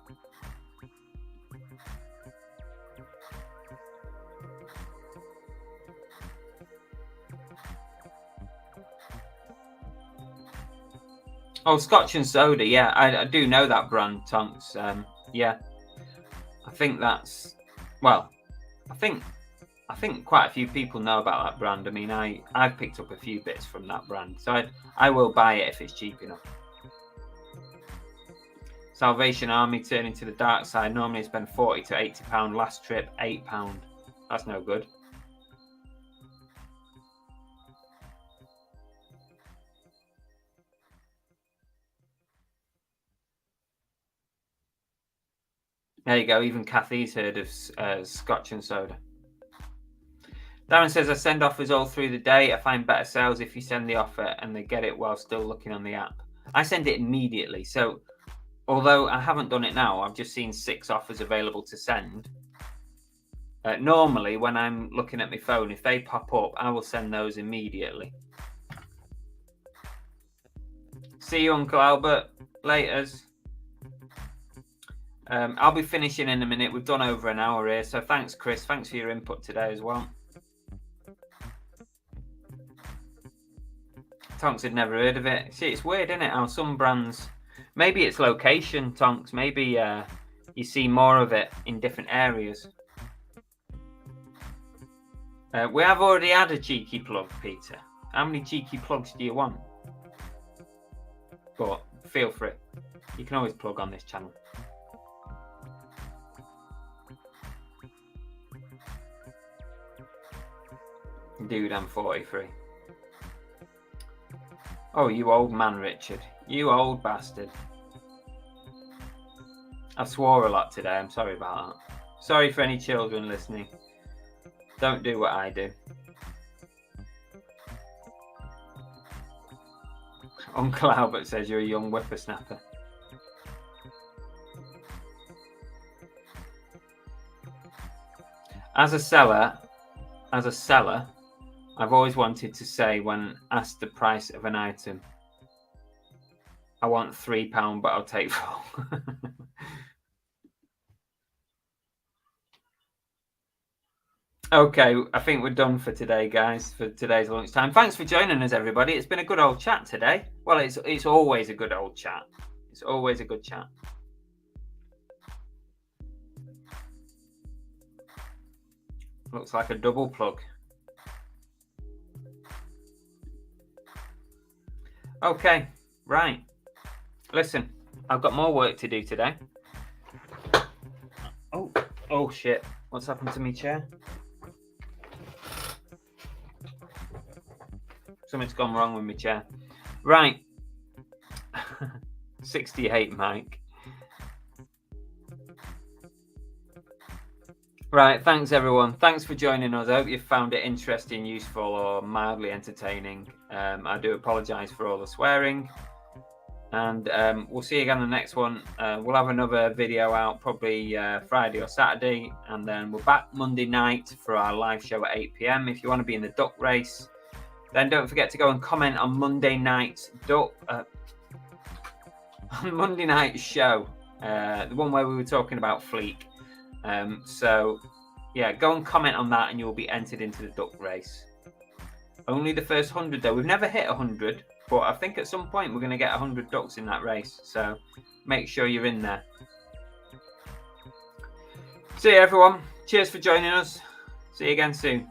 Oh, Scotch and Soda, yeah, I do know that brand, Tonks. Yeah, I think that's, well, I think quite a few people know about that brand. I mean, I've picked up a few bits from that brand, so I will buy it if it's cheap enough. Salvation Army turning to the dark side. Normally I spend £40 to £80. Last trip, £8. That's no good. There you go. Even Kathy's heard of Scotch and Soda. Darren says, I send offers all through the day. I find better sales if you send the offer and they get it while still looking on the app. I send it immediately. So although I haven't done it now, I've just seen 6 offers available to send. Normally, when I'm looking at my phone, if they pop up, I will send those immediately. See you, Uncle Albert. Laters. I'll be finishing in a minute. We've done over an hour here. So thanks, Chris. Thanks for your input today as well. Tonks had never heard of it. See, it's weird, isn't it? How some brands, maybe it's location, Tonks. Maybe you see more of it in different areas. We have already had a cheeky plug, Peter. How many cheeky plugs do you want? But feel free. You can always plug on this channel. Dude, I'm 43. Oh, you old man, Richard. You old bastard. I swore a lot today. I'm sorry about that. Sorry for any children listening. Don't do what I do. Uncle Albert says you're a young whippersnapper. As a seller, I've always wanted to say when asked the price of an item, I want £3, but I'll take 4. Okay, I think we're done for today, guys, for today's lunchtime. Thanks for joining us, everybody. It's been a good old chat today. Well, it's always a good old chat. It's always a good chat. Looks like a double plug. Okay, right. Listen, I've got more work to do today. Oh shit. What's happened to me chair? Something's gone wrong with my chair. Right. 68, Mike. Right, thanks everyone. Thanks for joining us. I hope you found it interesting, useful, or mildly entertaining. I do apologise for all the swearing. And we'll see you again in the next one. We'll have another video out probably Friday or Saturday. And then we're back Monday night for our live show at 8 p.m. If you want to be in the duck race, then don't forget to go and comment on Monday night's Monday night's show. The one where we were talking about Fleek. So yeah, go and comment on that and you'll be entered into the duck race. Only the first 100 though. We've never hit 100, but I think at some point we're going to get 100 ducks in that race. So make sure you're in there. See you everyone. Cheers for joining us. See you again soon.